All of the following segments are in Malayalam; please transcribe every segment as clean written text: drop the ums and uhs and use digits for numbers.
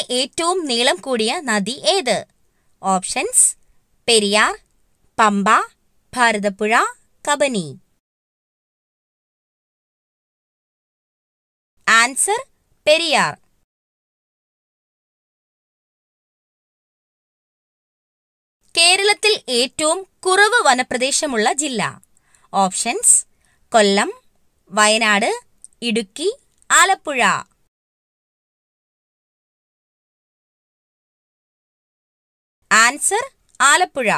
ഏറ്റവും നീളം കൂടിയ നദി ഏത്? ഓപ്ഷൻസ്: പെരിയാർ, പമ്പ, ഭാരതപ്പുഴ, കബനി. ആൻസർ: പെരിയാർ. കേരളത്തിൽ ഏറ്റവും കുറവ് വനപ്രദേശമുള്ള ജില്ല. ഓപ്ഷൻസ്: കൊല്ലം, വയനാട്, ഇടുക്കി, ആലപ്പുഴ. ആൻസർ: ആലപ്പുഴ.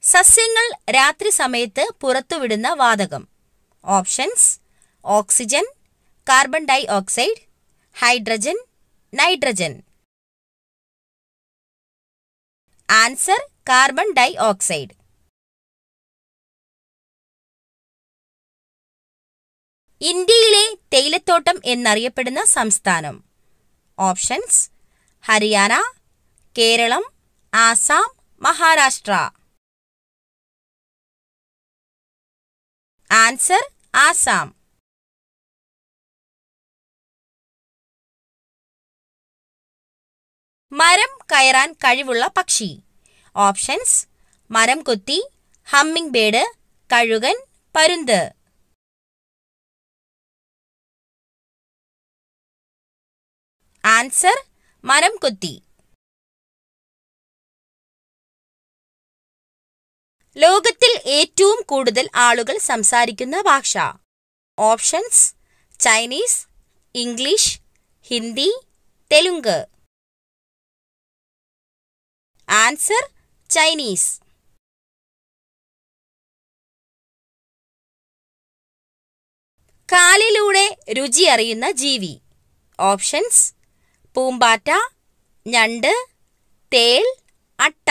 സസ്യങ്ങൾ രാത്രി സമയത്ത് പുറത്തുവിടുന്ന വാതകം. Options: oxygen, carbon dioxide, hydrogen, nitrogen. Answer: carbon dioxide. ഇന്ത്യയിലെ തേയിലത്തോട്ടം എന്നറിയപ്പെടുന്ന സംസ്ഥാനം. ഓപ്ഷൻസ്: ഹരിയാന, കേരളം, ആസാം, മഹാരാഷ്ട്ര. ആൻസർ: ആസാം. മരം കയറാൻ കഴിവുള്ള പക്ഷി. ഓപ്ഷൻസ്: മരം കൊത്തി, ഹമ്മിങ് ബേർഡ്, കഴുകൻ, പരുന്ത്. ആൻസർ: മരം കൊത്തി. ലോകത്തിൽ ഏറ്റവും കൂടുതൽ ആളുകൾ സംസാരിക്കുന്ന ഭാഷ. Options: Chinese, English, Hindi, Telugu. Answer: Chinese. കാലിലൂടെ രുചി അറിയുന്ന ജീവി. ഓപ്ഷൻസ്: പൂമ്പാറ്റ, ഞണ്ട്, തേൾ, അട്ട.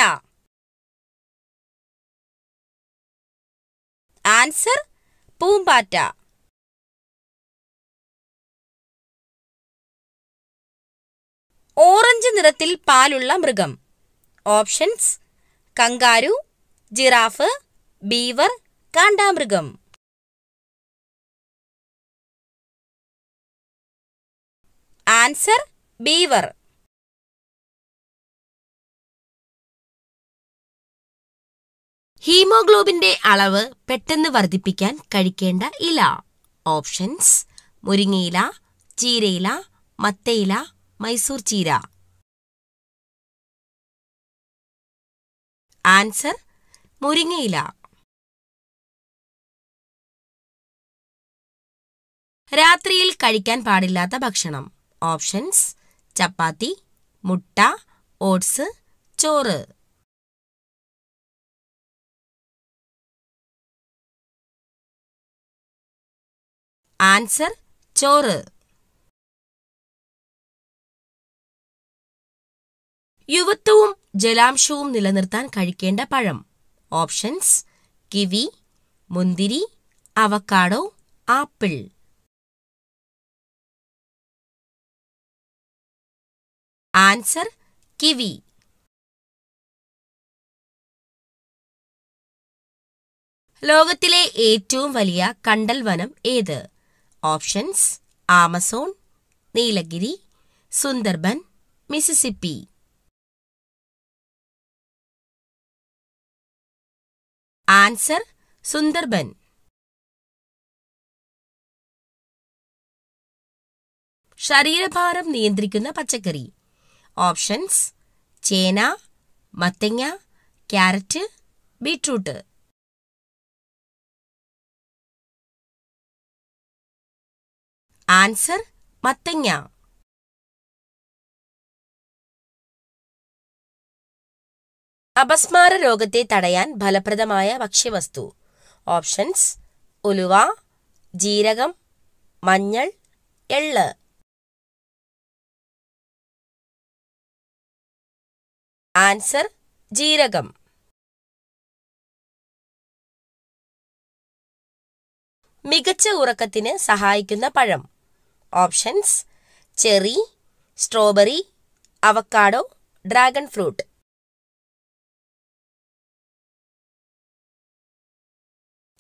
ആൻസർ: പൂമ്പാറ്റ. ഓറഞ്ച് നിറത്തിൽ പാലുള്ള മൃഗം. ഓപ്ഷൻസ്: കങ്കാരു, ജിറാഫ്, ബീവർ, കാണ്ടാമൃഗം. Answer: beaver. ഹീമോഗ്ലോബിന്റെ അളവ് പെട്ടെന്ന് വർദ്ധിപ്പിക്കാൻ കഴിക്കേണ്ട ഇല. ഓപ്ഷൻസ്: മുരിങ്ങയില, ചീരയില, മത്തയില, മൈസൂർ ചീര. ആൻസർ: മുരിങ്ങയില. രാത്രിയിൽ കഴിക്കാൻ പാടില്ലാത്ത ഭക്ഷണം. ഓപ്ഷൻസ്: ചപ്പാത്തി, മുട്ട, ഓട്സ്, ചോറ്. ആൻസർ: ചോറ്. യുവത്വവും ജലാംശവും നിലനിർത്താൻ കഴിക്കേണ്ട പഴം. ഓപ്ഷൻസ്: കിവി, മുന്തിരി, അവക്കാഡോ, ആപ്പിൾ. Answer: kiwi. ലോകത്തിലെ ഏറ്റവും വലിയ കണ്ടൽ വനം ഏത്? Options: Amazon, Nilgiri, Sundarban, Mississippi. Answer: Sundarban. ശരീരഭാരം നിയന്ത്രിക്കുന്ന പച്ചക്കറി. ഓപ്ഷൻസ്: ചേന, മത്തങ്ങ, ക്യാരറ്റ്, ബീട്രൂട്ട്. ആൻസർ: മത്തങ്ങ. അപസ്മാര രോഗത്തെ തടയാൻ ഫലപ്രദമായ ഭക്ഷ്യവസ്തു. ഓപ്ഷൻസ്: ഉലുവ, ജീരകം, മഞ്ഞൾ, എള്ള്. ആൻസർ: ജീരകം. മികച്ച ഉറക്കത്തിന് സഹായിക്കുന്ന പഴം. Options: cherry, strawberry, avocado, dragon fruit.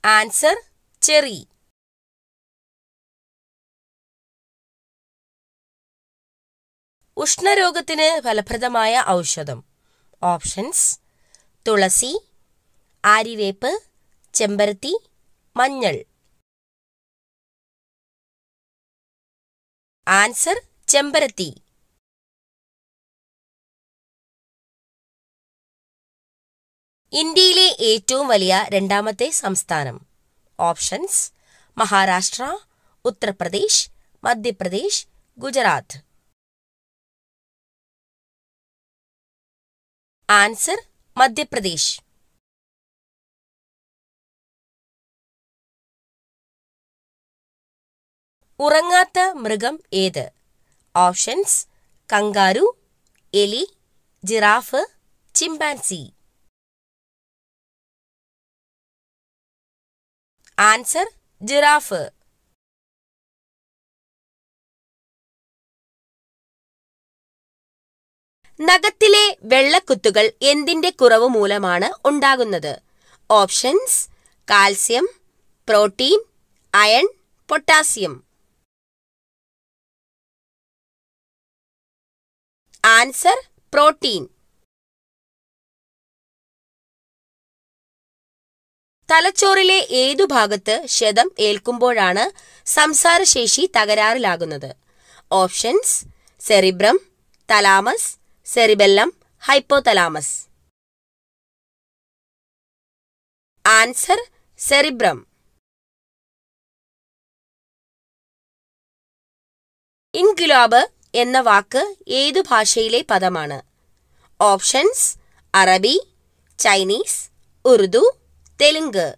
Answer: cherry. ഉഷ്ണരോഗത്തിന് ഫലപ്രദമായ ഔഷധം. ഓപ്ഷൻസ്: തുളസി, ആര്യവേപ്പ്, ചെമ്പരത്തി, മഞ്ഞൾ. ആൻസർ: ചെമ്പരത്തി. ഇന്ത്യയിലെ ഏറ്റവും വലിയ രണ്ടാമത്തെ സംസ്ഥാനം. ഓപ്ഷൻസ്: മഹാരാഷ്ട്ര, ഉത്തർപ്രദേശ്, മധ്യപ്രദേശ്, ഗുജറാത്ത്. ആൻസർ: മധ്യപ്രദേശ്. ഉറങ്ങാത്ത മൃഗം ഏത്? ഓപ്ഷൻസ്: കങ്കാരു, എലി, ജിറാഫ്, ചിമ്പാൻസി. Answer: giraffe. നഖത്തിലെ വെള്ളക്കുത്തുകൾ എന്തിന്റെ കുറവ് മൂലമാണ് ഉണ്ടാകുന്നത്? Options: calcium, protein, iron, potassium. Answer: protein. തലച്ചോറിലെ ഏതു ഭാഗത്ത് ക്ഷതം ഏൽക്കുമ്പോഴാണ് സംസാരശേഷി തകരാറിലാകുന്നത്? Options: cerebrum, thalamus, cerebellum, hypothalamus. Answer: cerebrum. ഇൻക്വിലാബ് എന്ന വാക്ക് ഏതു ഭാഷയിലെ പദമാണ്? ഓപ്ഷൻസ്: അറബി, ചൈനീസ്, ഉറുദു, തെലുങ്ക്.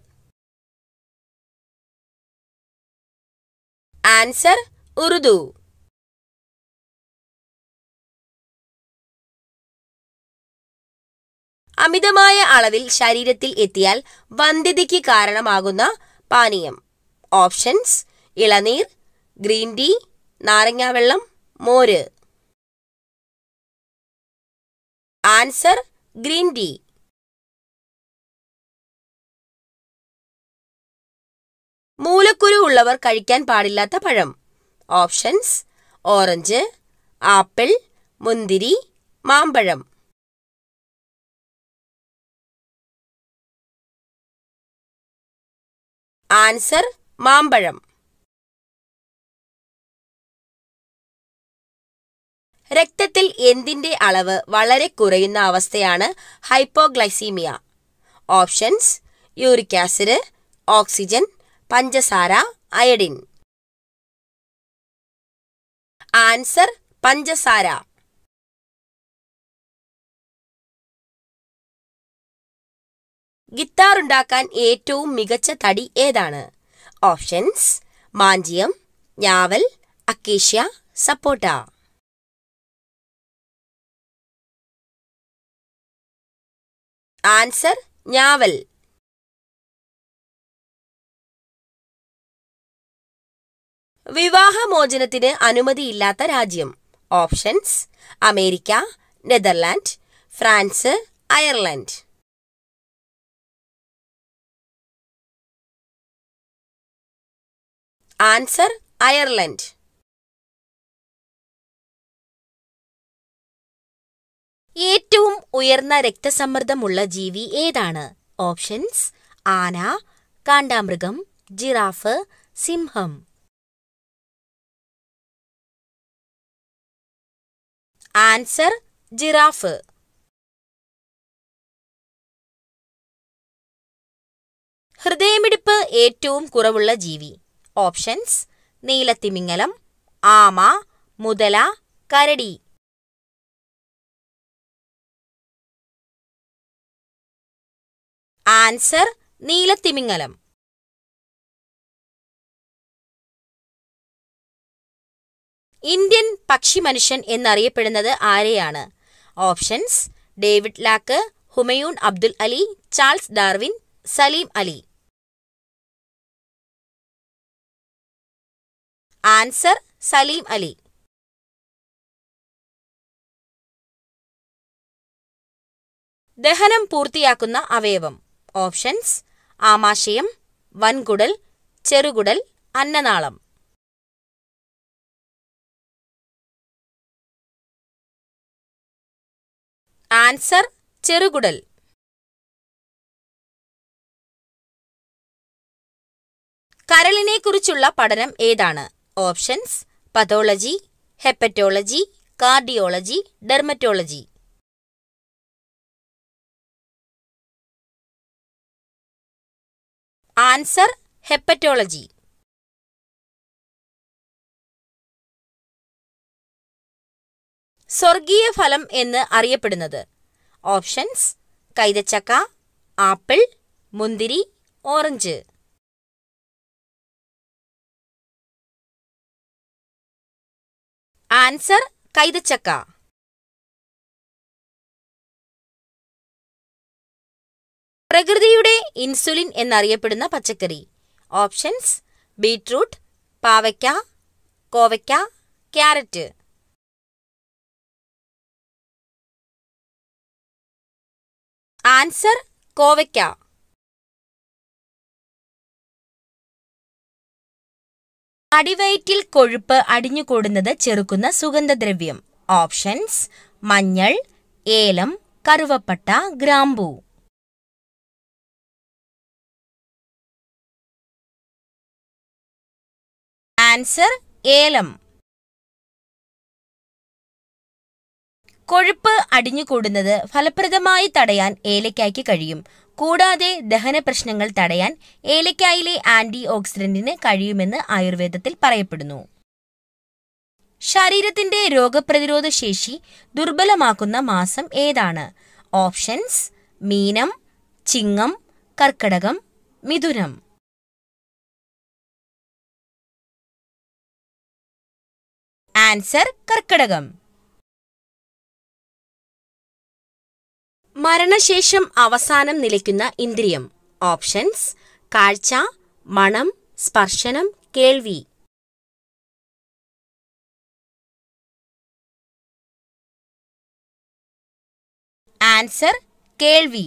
ആൻസർ: ഉറുദു. അമിതമായ അളവിൽ ശരീരത്തിൽ എത്തിയാൽ വന്ധ്യതയ്ക്ക് കാരണമാകുന്ന പാനീയം. ഓപ്ഷൻസ്: ഇളനീർ, ഗ്രീൻ ടീ, നാരങ്ങാവെള്ളം, മോര്. Answer: green tea. മൂലക്കുരു ഉള്ളവർ കഴിക്കാൻ പാടില്ലാത്ത പഴം. ഓപ്ഷൻസ്: ഓറഞ്ച്, ആപ്പിൾ, മുന്തിരി, മാമ്പഴം. ആൻസർ: മാമ്പഴം. രക്തത്തിൽ എന്തിന്റെ അളവ് വളരെ കുറയുന്ന അവസ്ഥയാണ് hypoglycaemia? Options: uric acid, oxygen, പഞ്ചസാര, അയഡിൻ. ആൻസർ: പഞ്ചസാര. ഗിത്താർ ഉണ്ടാക്കാൻ ഏറ്റവും മികച്ച തടി ഏതാണ്? ഓപ്ഷൻസ്: മാഞ്ചിയം, ഞാവൽ, അക്കേഷ്യ, സപ്പോട്ട. ആൻസർ: ഞാവൽ. വിവാഹമോചനത്തിന് അനുമതിയില്ലാത്ത രാജ്യം. Options: America, Netherland, France, Ireland. Answer: Ireland. ഏറ്റവും ഉയർന്ന രക്തസമ്മർദ്ദമുള്ള ജീവി ഏതാണ്? ഓപ്ഷൻസ്: ആന, കാണ്ടാമൃഗം, ജിറാഫ്, സിംഹം. Answer: giraffe. ഹൃദയമിടിപ്പ് ഏറ്റവും കുറവുള്ള ജീവി. ഓപ്ഷൻസ്: നീലത്തിമിംഗലം, ആമ, മുതല, കരടി. ആൻസർ: നീലത്തിമിംഗലം. ഇന്ത്യൻ പക്ഷിമനുഷ്യൻ എന്നറിയപ്പെടുന്നത് ആരെയാണ്? Options: David Lack, Humayun Abdul Ali, Charles Darwin, Salim Ali. Answer: Salim Ali. ദഹനം പൂർത്തിയാക്കുന്ന അവയവം. ഓപ്ഷൻസ്: ആമാശയം, വൻകുടൽ, ചെറുകുടൽ, അന്നനാളം. ആൻസർ ചെറുകുടൽ. കരളിനെക്കുറിച്ചുള്ള പഠനം ഏതാണ്? Options: pathology, hepatology, cardiology, dermatology. Answer: hepatology. സ്വർഗീയ ഫലം എന്ന് അറിയപ്പെടുന്നത്? ഓപ്ഷൻസ്: കൈതച്ചക്ക, ആപ്പിൾ, മുന്തിരി, ഓറഞ്ച്. ആൻസർ: കൈതച്ചക്ക. പ്രകൃതിയുടെ ഇൻസുലിൻ എന്നറിയപ്പെടുന്ന പച്ചക്കറി? ഓപ്ഷൻസ്: ബീറ്റ്റൂട്ട്, പാവയ്ക്ക, കോവയ്ക്ക, ക്യാരറ്റ്. ആൻസർ: കോവയ്ക്ക. അടിവയറ്റിൽ കൊഴുപ്പ് അടിഞ്ഞുകൂടുന്നത് ചെറുക്കുന്ന സുഗന്ധദ്രവ്യം? ഓപ്ഷൻസ്: മഞ്ഞൾ, ഏലം, കറുവപ്പട്ട, ഗ്രാമ്പൂ. ആൻസർ: ഏലം. കൊഴുപ്പ് അടിഞ്ഞുകൂടുന്നത് ഫലപ്രദമായി തടയാൻ ഏലയ്ക്കായ്ക്ക് കഴിയും. കൂടാതെ ദഹന പ്രശ്നങ്ങൾ തടയാൻ ഏലയ്ക്കായിലെ ആന്റി ഓക്സിഡന്റിന് കഴിയുമെന്ന് ആയുർവേദത്തിൽ പറയപ്പെടുന്നു. ശരീരത്തിന്റെ രോഗപ്രതിരോധ ശേഷി ദുർബലമാക്കുന്ന മാസം ഏതാണ്? ഓപ്ഷൻസ്: മീനം, ചിങ്ങം, കർക്കടകം, മിഥുനം. ആൻസർ: കർക്കടകം. മരണശേഷം അവസാനം നിലയ്ക്കുന്ന ഇന്ദ്രിയം? ഓപ്ഷൻസ്: കാഴ്ച, മണം, സ്പർശനം, കേൾവി. ആൻസർ: കേൾവി.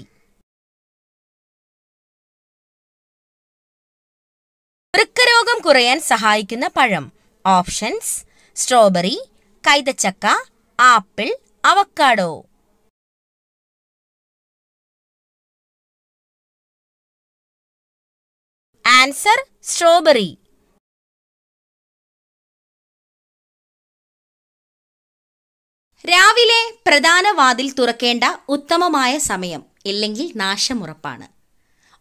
വൃക്കരോഗം കുറയാൻ സഹായിക്കുന്ന പഴം? ഓപ്ഷൻസ്: സ്ട്രോബെറി, കൈതച്ചക്ക, ആപ്പിൾ, അവക്കാഡോ. Answer: strawberry. രാവിലെ പ്രധാന വാതിൽ തുറക്കേണ്ട ഉത്തമമായ സമയം ഇല്ലെങ്കിൽ നാശമുറപ്പാണ്?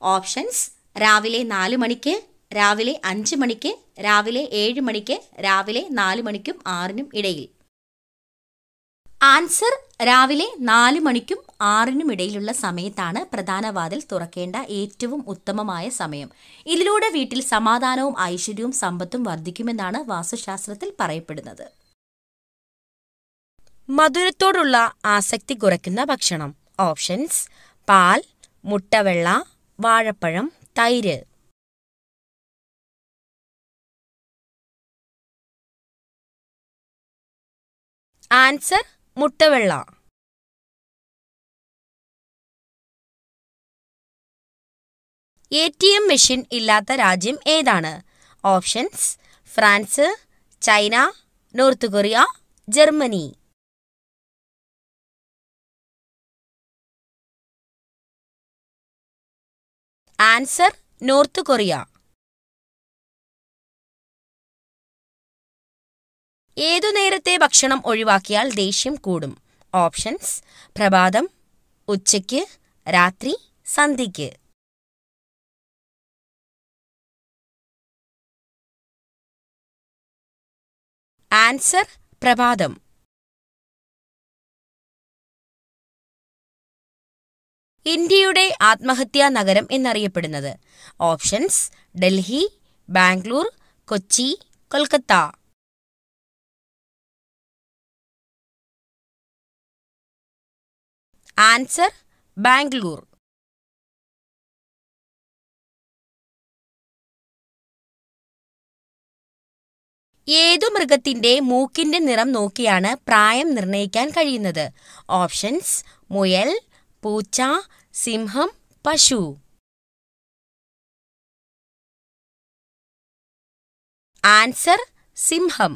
ഓപ്ഷൻസ്: രാവിലെ 4 മണിക്ക്, രാവിലെ 5 മണിക്ക്, രാവിലെ 7 മണിക്ക്, രാവിലെ 4 മണിക്കും 6നും ഇടയിൽ. ആൻസർ: രാവിലെ 4 മണിക്കും 6നും ഇടയിലുള്ള സമയത്താണ് പ്രധാന വാതിൽ തുറക്കേണ്ട ഏറ്റവും ഉത്തമമായ സമയം. ഇതിലൂടെ വീട്ടിൽ സമാധാനവും ഐശ്വര്യവും സമ്പത്തും വർദ്ധിക്കുമെന്നാണ് വാസ്തുശാസ്ത്രത്തിൽ പറയപ്പെടുന്നത്. മധുരത്തോടുള്ള ആസക്തി കുറയ്ക്കുന്ന ഭക്ഷണം? ഓപ്ഷൻസ്: പാൽ, മുട്ടവെള്ള, വാഴപ്പഴം, തൈര്. ആൻസർ: മുട്ടവെള്ള. ATM മെഷീൻ ഇല്ലാത്ത രാജ്യം ഏതാണ്? Options: France, China, north Korea, Germany. Answer: north Korea. ഏതു നേരത്തെ ഭക്ഷണം ഒഴിവാക്കിയാൽ ദേഷ്യം കൂടും? ഓപ്ഷൻസ്: പ്രഭാതം, ഉച്ചയ്ക്ക്, രാത്രി, സന്ധ്യയ്ക്ക്. ആൻസർ: പ്രഭാതം. ഇന്ത്യയുടെ ആത്മഹത്യാ നഗരം എന്നറിയപ്പെടുന്നത്? ഓപ്ഷൻസ്: ഡൽഹി, ബാംഗ്ലൂർ, കൊച്ചി, കൊൽക്കത്ത. ആൻസർ: ബാംഗ്ലൂർ. ഏതു മൃഗത്തിന്റെ മൂക്കിന്റെ നിറം നോക്കിയാണ് പ്രായം നിർണ്ണയിക്കാൻ കഴിയുന്നത്? ഓപ്ഷൻസ്: മുയൽ, പൂച്ച, സിംഹം, പശു. ആൻസർ: സിംഹം.